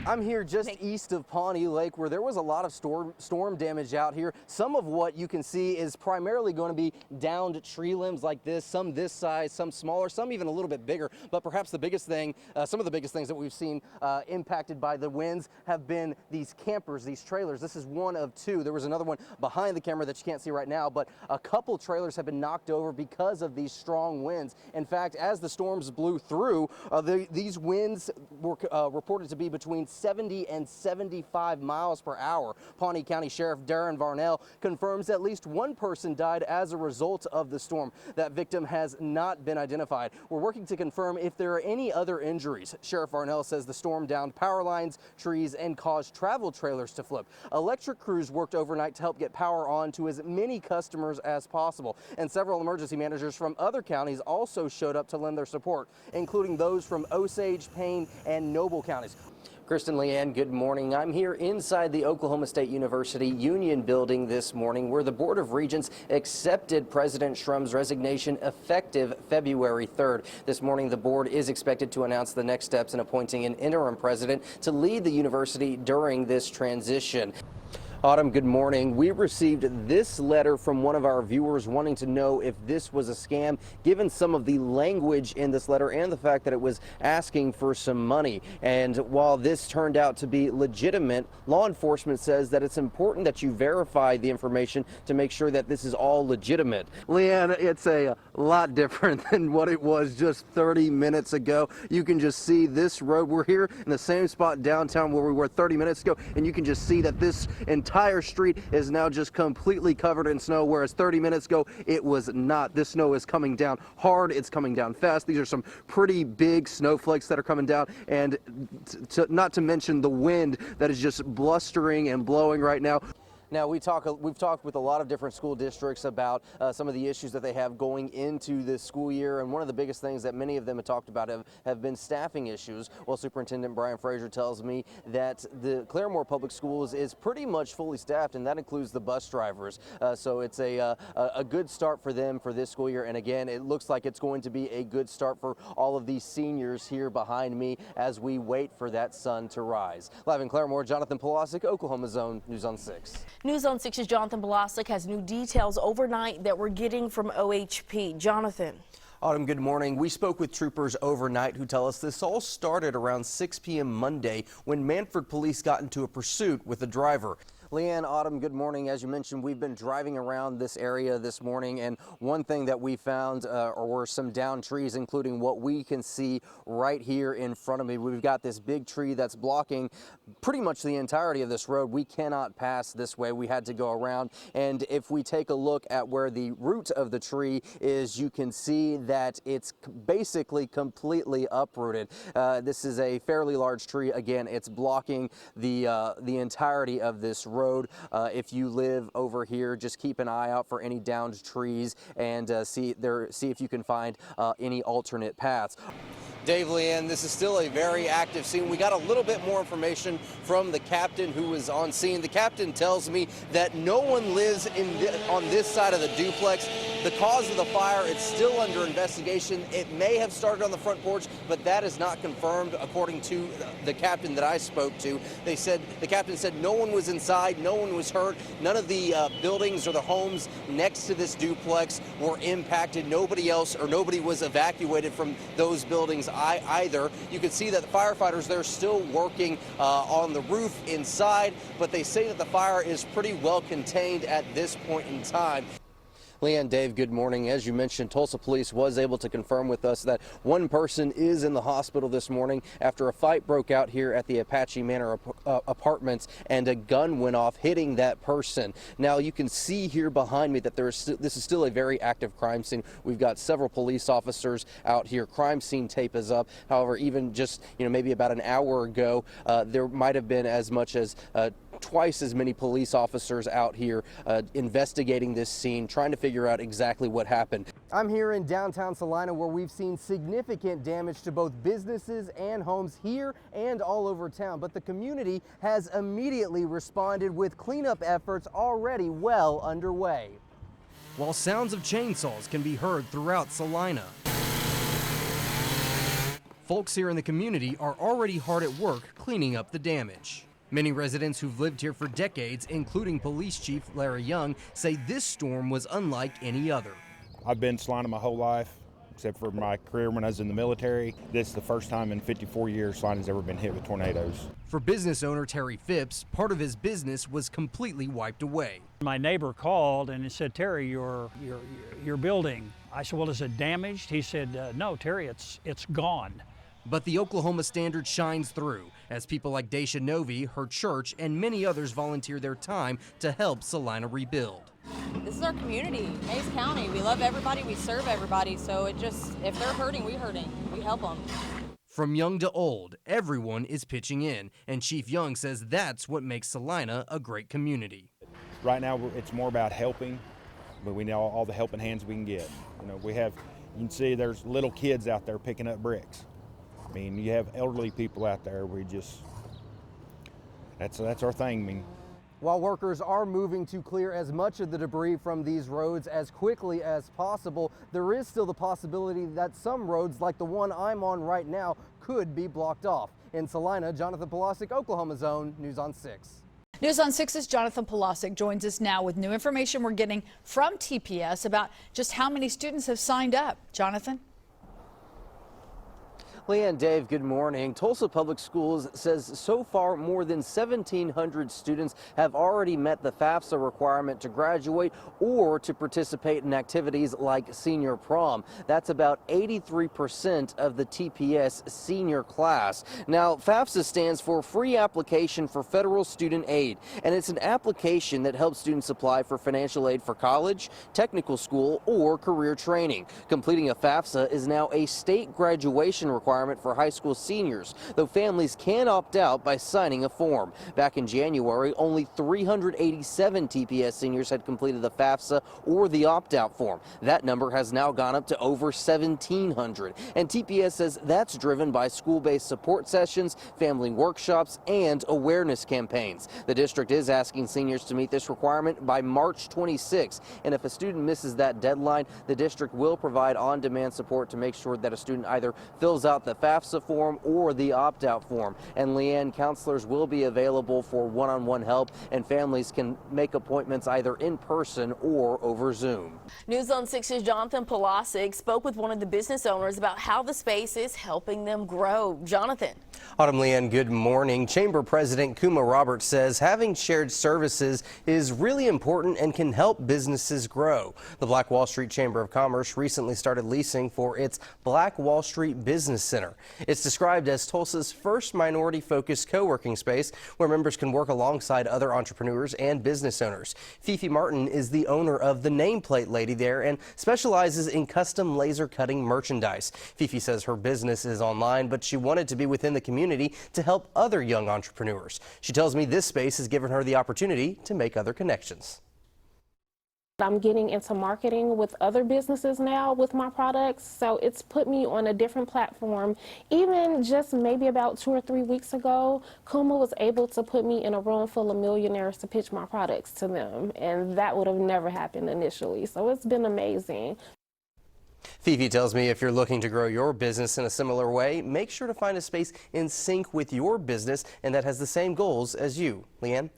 I'm here just east of Pawnee Lake, where there was a lot of storm damage out here. Some of what you can see is primarily going to be downed tree limbs like some this size, some smaller, some even a little bit bigger. But perhaps the biggest thing, some of the biggest things that we've seen impacted by the winds have been these campers, these trailers. This is one of two. There was another one behind the camera that you can't see right now, but a couple trailers have been knocked over because of these strong winds. In fact, as the storms blew through, these winds were reported to be between 70 and 75 miles per hour. Pawnee County Sheriff Darren Varnell confirms at least one person died as a result of the storm. That victim has not been identified. We're working to confirm if there are any other injuries. Sheriff Varnell says the storm downed power lines, trees, and caused travel trailers to flip. Electric crews worked overnight to help get power on to as many customers as possible. And several emergency managers from other counties also showed up to lend their support, including those from Osage, Payne, and Noble counties. Kristen, Leanne, good morning. I'm here inside the Oklahoma State University Union Building this morning, where the Board of Regents accepted President Schrump's resignation effective February 3rd. This morning, the board is expected to announce the next steps in appointing an interim president to lead the university during this transition. Autumn, good morning. We received this letter from one of our viewers wanting to know if this was a scam, given some of the language in this letter and the fact that it was asking for some money. And while this turned out to be legitimate, law enforcement says that it's important that you verify the information to make sure that this is all legitimate. Leanne, it's a lot different than what it was just 30 minutes ago. You can just see this road. We're here in the same spot downtown where we were 30 minutes ago, and you can just see that this entire street is now just completely covered in snow, whereas 30 minutes ago it was not. This snow is coming down hard. It's coming down fast. These are some pretty big snowflakes that are coming down, and not to mention the wind that is just blustering and blowing right now. Now, we've talked with a lot of different school districts about some of the issues that they have going into this school year, and one of the biggest things that many of them have talked about have been staffing issues. Well, Superintendent Brian Frazier tells me that the Claremore Public Schools is pretty much fully staffed, and that includes the bus drivers. So it's a good start for them for this school year, and again, it looks like it's going to be a good start for all of these seniors here behind me as we wait for that sun to rise. Live in Claremore, Jonathan Polasek, Oklahoma Zone, News on 6. News on 6's Jonathan Polasek has new details overnight that we're getting from OHP. Jonathan. Autumn, good morning. We spoke with troopers overnight who tell us this all started around 6 p.m. Monday when Manford police got into a pursuit with the driver. Leanne, Autumn, good morning. As you mentioned, we've been driving around this area this morning, and one thing that we found were some downed trees, including what we can see right here in front of me. We've got this big tree that's blocking pretty much the entirety of this road. We cannot pass this way. We had to go around, and if we take a look at where the root of the tree is, you can see that it's basically completely uprooted. This is a fairly large tree. Again, it's blocking the entirety of this road. If you live over here, just keep an eye out for any downed trees and see if you can find any alternate paths. Dave, Leanne, this is still a very active scene. We got a little bit more information from the captain who was on scene. The captain tells me that no one lives on this side of the duplex. The cause of the fire, it's still under investigation. It may have started on the front porch, but that is not confirmed according to the captain that I spoke to. The captain said no one was inside, no one was hurt. None of the buildings or the homes next to this duplex were impacted. Nobody was evacuated from those buildings either. You can see that the firefighters, they're still working on the roof inside, but they say that the fire is pretty well contained at this point in time. Leanne, Dave, good morning. As you mentioned, Tulsa police was able to confirm with us that one person is in the hospital this morning after a fight broke out here at the Apache Manor apartments and a gun went off, hitting that person. Now, you can see here behind me that this is still a very active crime scene. We've got several police officers out here. Crime scene tape is up. However, even just maybe about an hour ago, there might have been as much as twice as many police officers out here investigating this scene, trying to figure out exactly what happened. I'm here in downtown Salina, where we've seen significant damage to both businesses and homes here and all over town, but the community has immediately responded with cleanup efforts already well underway. While sounds of chainsaws can be heard throughout Salina, folks here in the community are already hard at work cleaning up the damage. Many residents who've lived here for decades, including Police Chief Larry Young, say this storm was unlike any other. I've been in Salina my whole life, except for my career when I was in the military. This is the first time in 54 years Salina's ever been hit with tornadoes. For business owner Terry Phipps, part of his business was completely wiped away. My neighbor called and he said, "Terry, your building." I said, "Well, is it damaged?" He said, "No, Terry, it's gone." But the Oklahoma Standard shines through as people like Daisha Novi, her church, and many others volunteer their time to help Salina rebuild. This is our community, Mays County. We love everybody, we serve everybody, so if they're hurting, we're hurting. We help them. From young to old, everyone is pitching in, and Chief Young says that's what makes Salina a great community. Right now it's more about helping, but we know all the helping hands we can get. You can see there's little kids out there picking up bricks. I mean, you have elderly people out there. That's our thing. I mean, while workers are moving to clear as much of the debris from these roads as quickly as possible, there is still the possibility that some roads, like the one I'm on right now, could be blocked off. In Salina, Jonathan Polasek, Oklahoma's Own, News on 6. News on 6's Jonathan Polasek joins us now with new information we're getting from TPS about just how many students have signed up. Jonathan? Leanne, Dave, good morning. Tulsa Public Schools says so far more than 1,700 students have already met the FAFSA requirement to graduate or to participate in activities like senior prom. That's about 83% of the TPS senior class. Now, FAFSA stands for Free Application for Federal Student Aid, and it's an application that helps students apply for financial aid for college, technical school, or career training. Completing a FAFSA is now a state graduation requirement for high school seniors, though families can opt out by signing a form. Back in January, only 387 TPS seniors had completed the FAFSA or the opt-out form. That number has now gone up to over 1,700, and TPS says that's driven by school-based support sessions, family workshops, and awareness campaigns. The district is asking seniors to meet this requirement by March 26, and if a student misses that deadline, the district will provide on-demand support to make sure that a student either fills out the FAFSA form or the opt-out form. And Leanne, counselors will be available for one-on-one help, and families can make appointments either in person or over Zoom. News on 6's Jonathan Polasek spoke with one of the business owners about how the space is helping them grow. Jonathan. Autumn, Leanne, good morning. Chamber President Kuma Roberts says having shared services is really important and can help businesses grow. The Black Wall Street Chamber of Commerce recently started leasing for its Black Wall Street Business Center. It's described as Tulsa's first minority-focused co-working space where members can work alongside other entrepreneurs and business owners. Fifi Martin is the owner of the Nameplate Lady there and specializes in custom laser cutting merchandise. Fifi says her business is online, but she wanted to be within the community to help other young entrepreneurs. She tells me this space has given her the opportunity to make other connections. I'm getting into marketing with other businesses now with my products, so it's put me on a different platform. Even just maybe about 2 or 3 weeks ago, Kuma was able to put me in a room full of millionaires to pitch my products to them, and that would have never happened initially, so it's been amazing. Fifi tells me if you're looking to grow your business in a similar way, make sure to find a space in sync with your business and that has the same goals as you. Leanne?